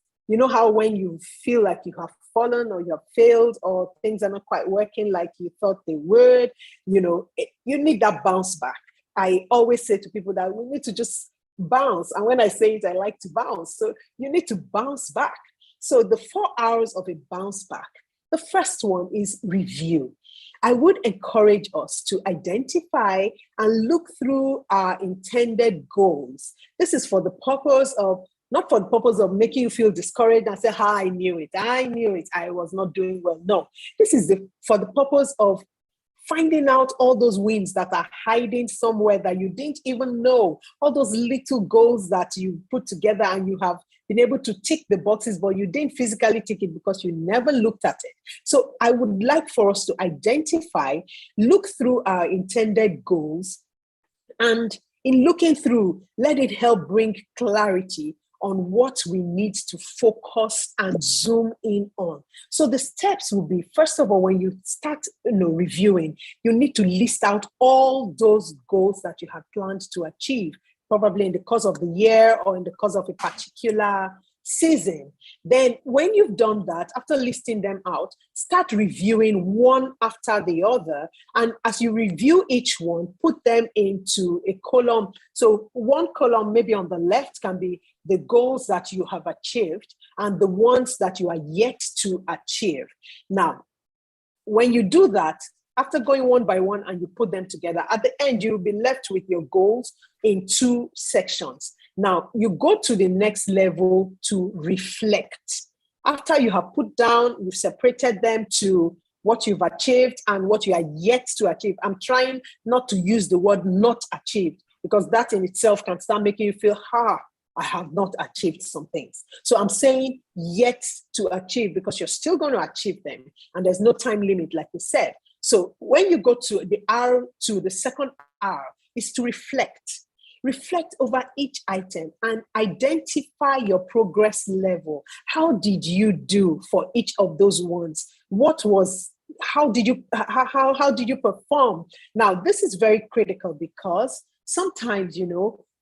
how when you feel like you have fallen or you have failed or things are not quite working like you thought they would, you need that bounce back. I always say to people that we need to just bounce. And when I say it, I like to bounce. So you need to bounce back. So the 4 hours of a bounce back, the first one is review. I would encourage us to identify and look through our intended goals. This is for the purpose of, not for the purpose of making you feel discouraged and say, I knew it, I was not doing well. No, this is for the purpose of finding out all those wins that are hiding somewhere that you didn't even know, all those little goals that you put together and you have been able to tick the boxes, but you didn't physically tick it because you never looked at it. So I would like for us to identify, look through our intended goals, and in looking through, let it help bring clarity on what we need to focus and zoom in on. So the steps will be, first of all, when you start reviewing, you need to list out all those goals that you have planned to achieve, probably in the course of the year or in the course of a particular season. Then when you've done that, after listing them out, start reviewing one after the other. And as you review each one, put them into a column. So one column maybe on the left can be the goals that you have achieved and the ones that you are yet to achieve. Now, when you do that, after going one by one and you put them together, at the end, you'll be left with your goals in 2 sections. Now, you go to the next level to reflect. After you have put down, you've separated them to what you've achieved and what you are yet to achieve. I'm trying not to use the word not achieved, because that in itself can start making you feel, I have not achieved some things. So I'm saying yet to achieve, because you're still going to achieve them. And there's no time limit, like we said. So when you go to the R2, the second R is to reflect. Reflect over each item and identify your progress level. How did you do for each of those ones? How did you perform? Now, this is very critical because sometimes,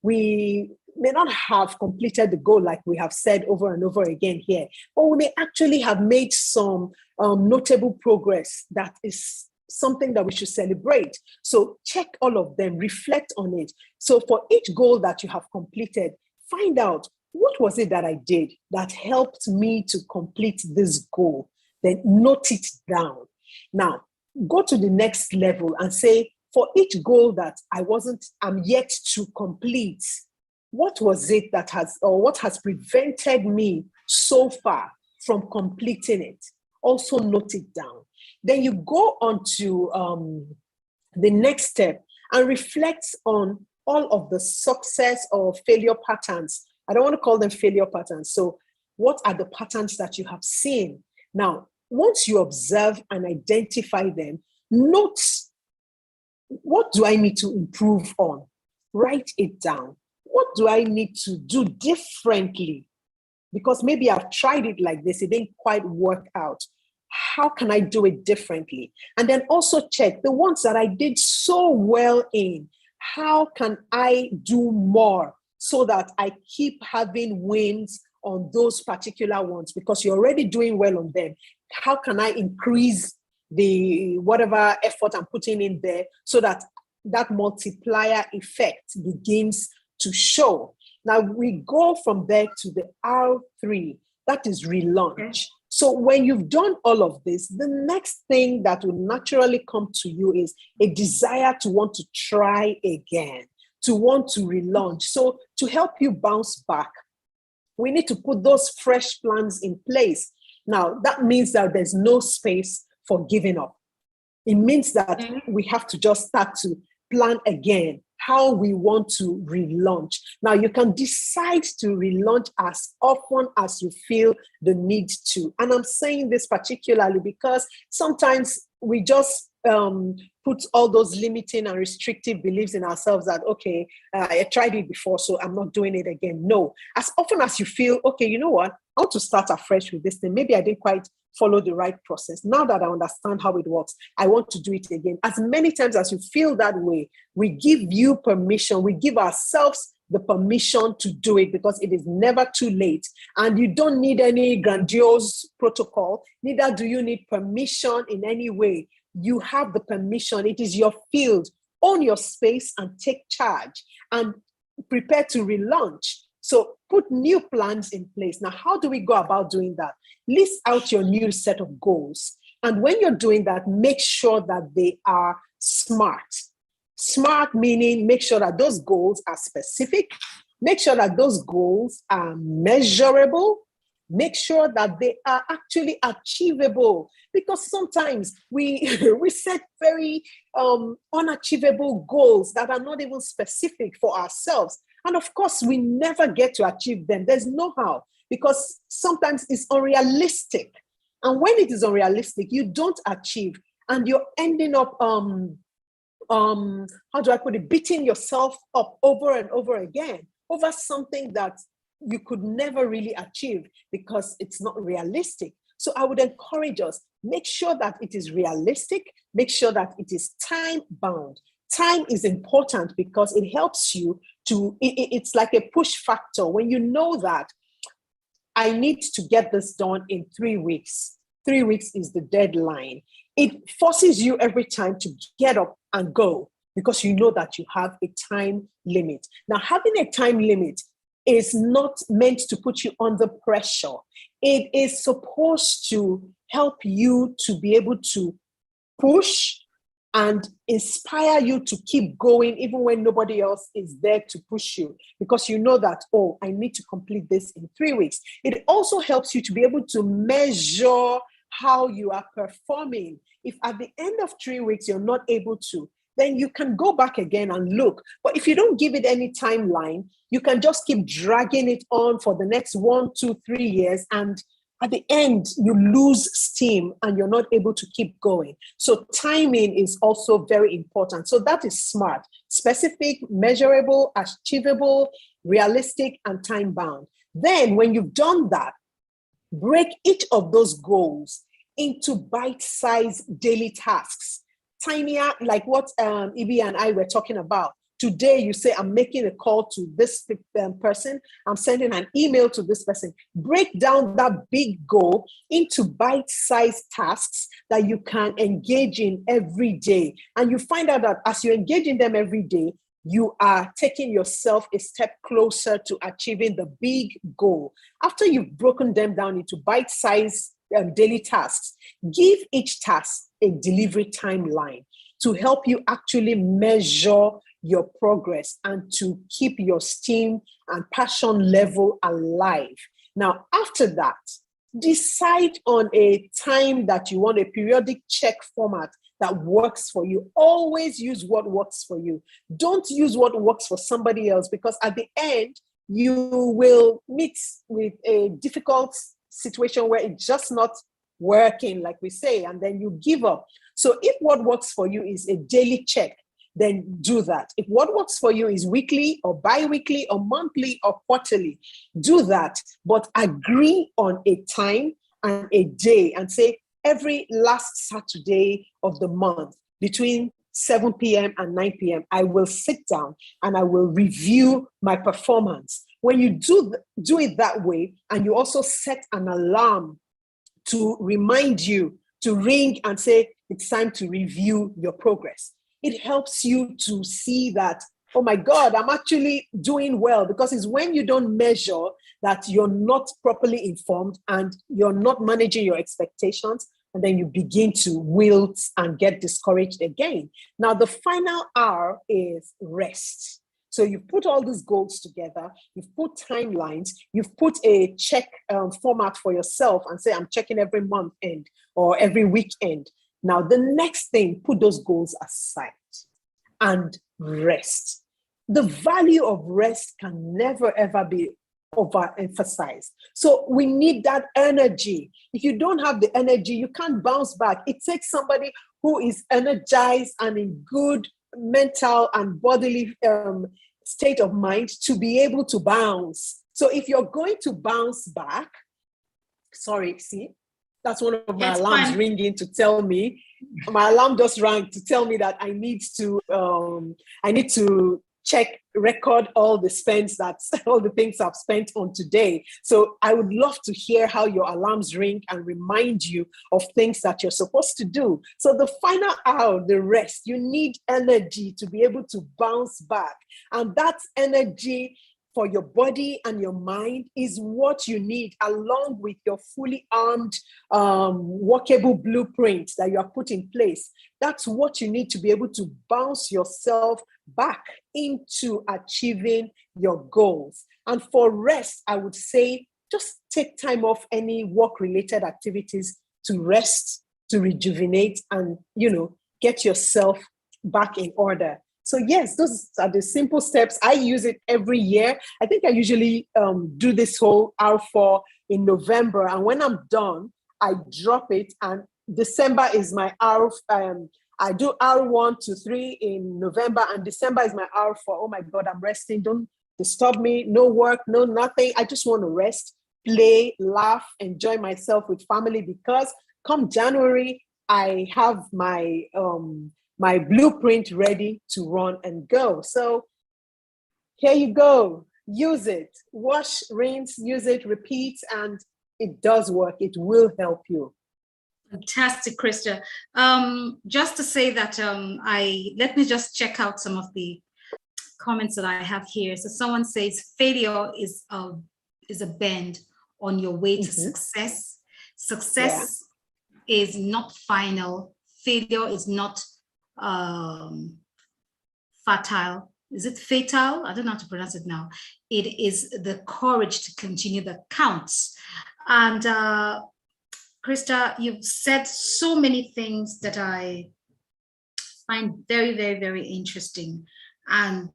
we may not have completed the goal like we have said over and over again here, but we may actually have made some notable progress that is something that we should celebrate. So check all of them, reflect on it. So for each goal that you have completed, find out, what was it that I did that helped me to complete this goal? Then note it down. Now, go to the next level and say, for each goal that I'm yet to complete, what was it that what has prevented me so far from completing it? Also note it down. Then you go on to the next step and reflect on all of the success or failure patterns. I don't want to call them failure patterns. So what are the patterns that you have seen? Now, once you observe and identify them, note, what do I need to improve on? Write it down. What do I need to do differently? Because maybe I've tried it like this, it didn't quite work out. How can I do it differently? And then also check the ones that I did so well in. How can I do more so that I keep having wins on those particular ones? Because you're already doing well on them. How can I increase the whatever effort I'm putting in there so that that multiplier effect begins to show? Now we go from there to the R3, that is relaunch. Okay. So when you've done all of this, the next thing that will naturally come to you is a desire to want to try again, to want to relaunch. So to help you bounce back, we need to put those fresh plans in place. Now, that means that there's no space for giving up. It means that we have to just start to plan again how we want to relaunch. Now, you can decide to relaunch as often as you feel the need to. And I'm saying this particularly because sometimes we just put all those limiting and restrictive beliefs in ourselves that, okay, I tried it before, so I'm not doing it again. No, as often as you feel, okay, you know what, I want to start afresh with this thing. Maybe I didn't quite follow the right process. Now that I understand how it works, I want to do it again. As many times as you feel that way, we give you permission. We give ourselves the permission to do it because it is never too late. And you don't need any grandiose protocol. Neither do you need permission in any way. You have the permission. It is your field. Own your space and take charge and prepare to relaunch. So put new plans in place. Now, how do we go about doing that? List out your new set of goals. And when you're doing that, make sure that they are SMART. SMART meaning make sure that those goals are specific. Make sure that those goals are measurable. Make sure that they are actually achievable. Because sometimes we set very unachievable goals that are not even specific for ourselves. And of course, we never get to achieve them. There's no how, because sometimes it's unrealistic. And when it is unrealistic, you don't achieve, and you're ending up, how do I put it, beating yourself up over and over again over something that you could never really achieve because it's not realistic. So I would encourage us, make sure that it is realistic, make sure that it is time bound. Time is important because it helps you to, it's like a push factor. When you know that I need to get this done in 3 weeks, 3 weeks is the deadline. It forces you every time to get up and go because you know that you have a time limit. Now, having a time limit is not meant to put you under pressure. It is supposed to help you to be able to push and inspire you to keep going even when nobody else is there to push you, because you know that, oh, I need to complete this in 3 weeks. It also helps you to be able to measure how you are performing. If at the end of 3 weeks you're not able to, then you can go back again and look. But if you don't give it any timeline, you can just keep dragging it on for the next 1, 2, 3 years. And at the end, you lose steam and you're not able to keep going. So timing is also very important. So that is SMART: specific, measurable, achievable, realistic, and time bound. Then when you've done that, break each of those goals into bite-sized daily tasks. Tinier, like what Ibi and I were talking about, Today, you say, I'm making a call to this person. I'm sending an email to this person. Break down that big goal into bite-sized tasks that you can engage in every day. And you find out that as you engage in them every day, you are taking yourself a step closer to achieving the big goal. After you've broken them down into bite-sized daily tasks, give each task a delivery timeline to help you actually measure your progress and to keep your steam and passion level alive. Now, after that, decide on a time that you want, a periodic check format that works for you. Always use what works for you. Don't use what works for somebody else, because at the end, you will meet with a difficult situation where it's just not working, like we say, and then you give up. So if what works for you is a daily check, then do that. If what works for you is weekly or bi-weekly or monthly or quarterly, do that. But agree on a time and a day and say, every last Saturday of the month between 7 p.m. and 9 p.m., I will sit down and I will review my performance. When you do it that way, and you also set an alarm to remind you to ring and say, it's time to review your progress. It helps you to see that, oh my God, I'm actually doing well, because it's when you don't measure that you're not properly informed and you're not managing your expectations, and then you begin to wilt and get discouraged again. Now, the final R is rest. So you put all these goals together, you've put timelines, you've put a check format for yourself and say, I'm checking every month end or every weekend. Now, the next thing, put those goals aside and rest. The value of rest can never, ever be overemphasized. So we need that energy. If you don't have the energy, you can't bounce back. It takes somebody who is energized and in good mental and bodily state of mind to be able to bounce. So if you're going to bounce back, sorry, see, that's one of my alarms ringing to tell me. My alarm just rang to tell me that I need to check, record all the spends, all the things I've spent on today. So I would love to hear how your alarms ring and remind you of things that you're supposed to do. So the final hour, the rest, you need energy to be able to bounce back. And that energy for your body and your mind is what you need, along with your fully armed, workable blueprint that you have put in place. That's what you need to be able to bounce yourself back into achieving your goals. And for rest, I would say, just take time off any work-related activities to rest, to rejuvenate, and, get yourself back in order. So yes, those are the simple steps. I use it every year. I think I usually do this whole R4 in November. And when I'm done, I drop it. And December is my R. I do R1 to 3 in November, and December is my R4. Oh my God, I'm resting. Don't disturb me. No work, no nothing. I just want to rest, play, laugh, enjoy myself with family, because come January, I have my my blueprint ready to run and go. So here you go. Use it. Wash, rinse, use it, repeat, and it does work. It will help you. Fantastic, Cresta. Just to say that let me just check out some of the comments that I have here. So someone says failure is a bend on your way to success. Success is not final. Failure is not fatal. Is it fatal? I don't know how to pronounce it now. It is the courage to continue that counts. And Cresta, you've said so many things that I find very, very, very interesting. And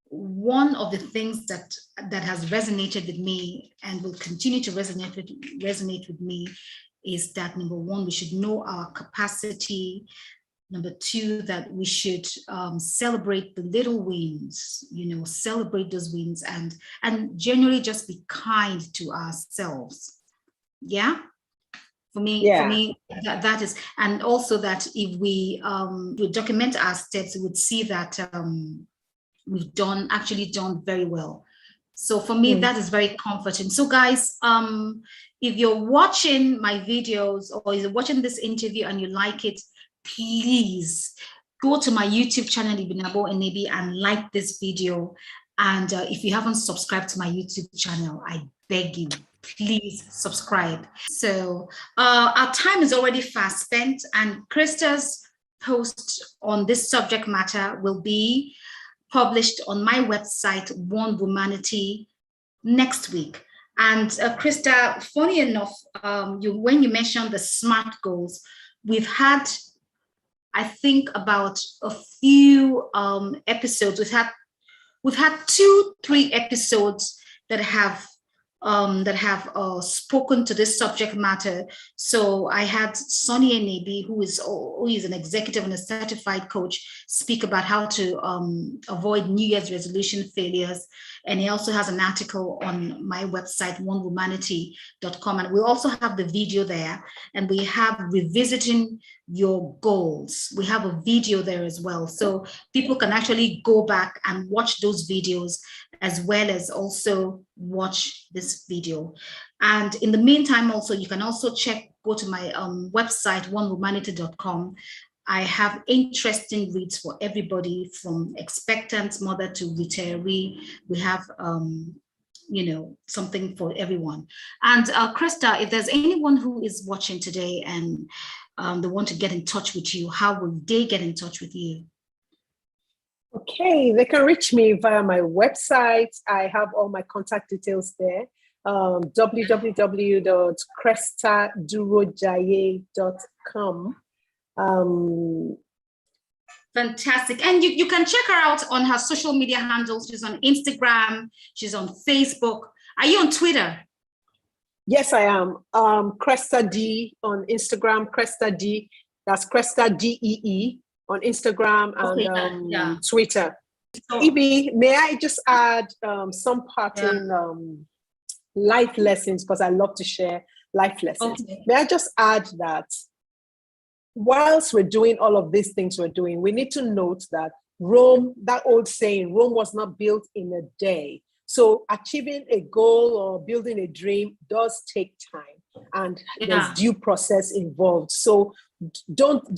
one of the things that has resonated with me and will continue to resonate with me is that, number one, we should know our capacity. Number two, that we should celebrate the little wins, celebrate those wins, and generally just be kind to ourselves. Yeah. For me, that is, and also that if we document our steps, we would see that we've actually done very well. So for me, that is very comforting. So guys, if you're watching my videos or you're watching this interview and you like it, please go to my YouTube channel, Ibinabo Enebi, and like this video. And if you haven't subscribed to my YouTube channel, I beg you, please subscribe. So our time is already fast spent, and Cresta's post on this subject matter will be published on my website, One Womanity, next week. And Cresta, funny enough, when you mentioned the SMART goals, we've had, I think, about a few episodes. We've had 2-3 episodes that have spoken to this subject matter. So I had Sonny Enebi, who is an executive and a certified coach, speak about how to avoid New Year's resolution failures. And he also has an article on my website, onewomanity.com. And we also have the video there. And we have Revisiting Your Goals. We have a video there as well. So people can actually go back and watch those videos, as well as also watch this video. And in the meantime, also, you can also go to my website, onewomanity.com. I have interesting reads for everybody, from expectant mother to retiree. We have, something for everyone. And Cresta, if there's anyone who is watching today and they want to get in touch with you, how will they get in touch with you? Okay, they can reach me via my website. I have all my contact details there. www.crestadurojaiye.com. Fantastic. And you can check her out on her social media handles. She's on Instagram. She's on Facebook. Are you on Twitter? Yes, I am. Cresta D on Instagram, Cresta D. That's Cresta DEE on Instagram and Twitter. So, Ibi, may I just add some parting life lessons, because I love to share life lessons. Okay. May I just add that whilst we're doing all of these things we're doing, we need to note that Rome, that old saying, Rome was not built in a day. So achieving a goal or building a dream does take time, and there's due process involved. So don't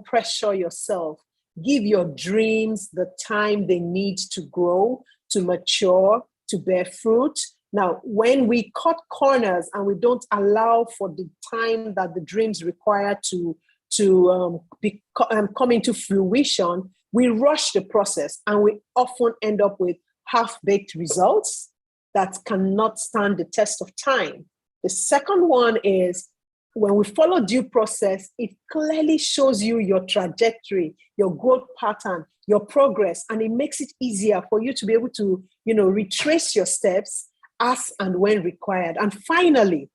pressure yourself. Give your dreams the time they need to grow, to mature, to bear fruit. Now, when we cut corners and we don't allow for the time that the dreams require to come into fruition, we rush the process, and we often end up with half-baked results that cannot stand the test of time. The second one is, when we follow due process, it clearly shows you your trajectory, your growth pattern, your progress, and it makes it easier for you to be able to, retrace your steps as and when required. And finally,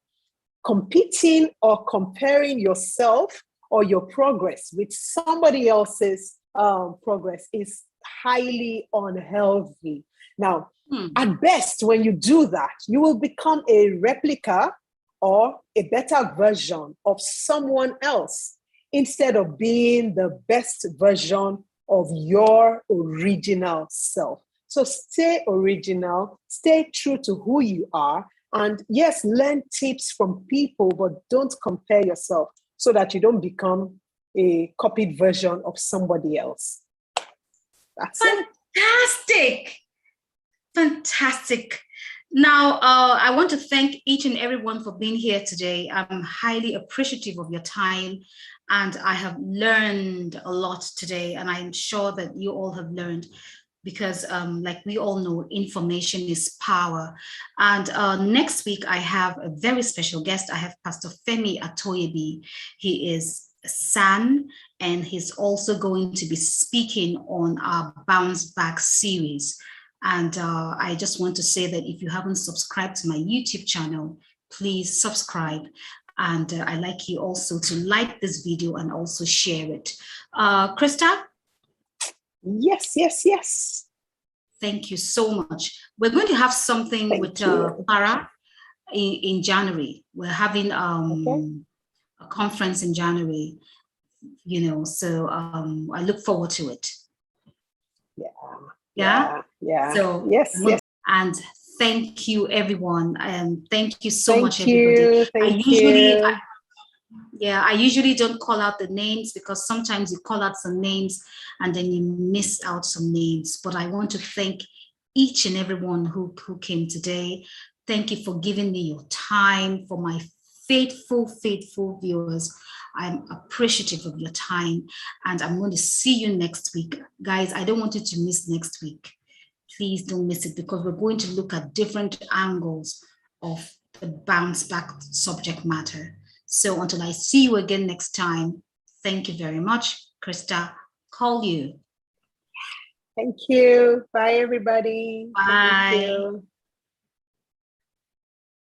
competing or comparing yourself or your progress with somebody else's progress is highly unhealthy. Now, at best, when you do that, you will become a replica or a better version of someone else, instead of being the best version of your original self. So stay original, stay true to who you are, and yes, learn tips from people, but don't compare yourself so that you don't become a copied version of somebody else. That's fantastic. Fantastic. Now, I want to thank each and everyone for being here today. I'm highly appreciative of your time, and I have learned a lot today, and I'm sure that you all have learned, because like we all know, information is power. And next week, I have a very special guest. I have Pastor Femi Atoyebi. He is a SAN, and he's also going to be speaking on our Bounceback Series. And I just want to say that if you haven't subscribed to my YouTube channel, please subscribe. And I'd like you also to like this video and also share it. Cresta? Yes. Thank you so much. We're going to have something with Para in January. We're having a conference in January, so I look forward to it. Yeah. Yeah. So Yes. And thank you, everyone. Thank you so much, Thank you. everybody. I usually don't call out the names because sometimes you call out some names and then you miss out some names. But I want to thank each and everyone who came today. Thank you for giving me your time. For my faithful viewers, I'm appreciative of your time, and I'm going to see you next week. Guys, I don't want you to miss next week. Please don't miss it, because we're going to look at different angles of the bounce back subject matter. So until I see you again next time, thank you very much. Cresta, call you. Thank you. Bye, everybody. Bye. Thank you.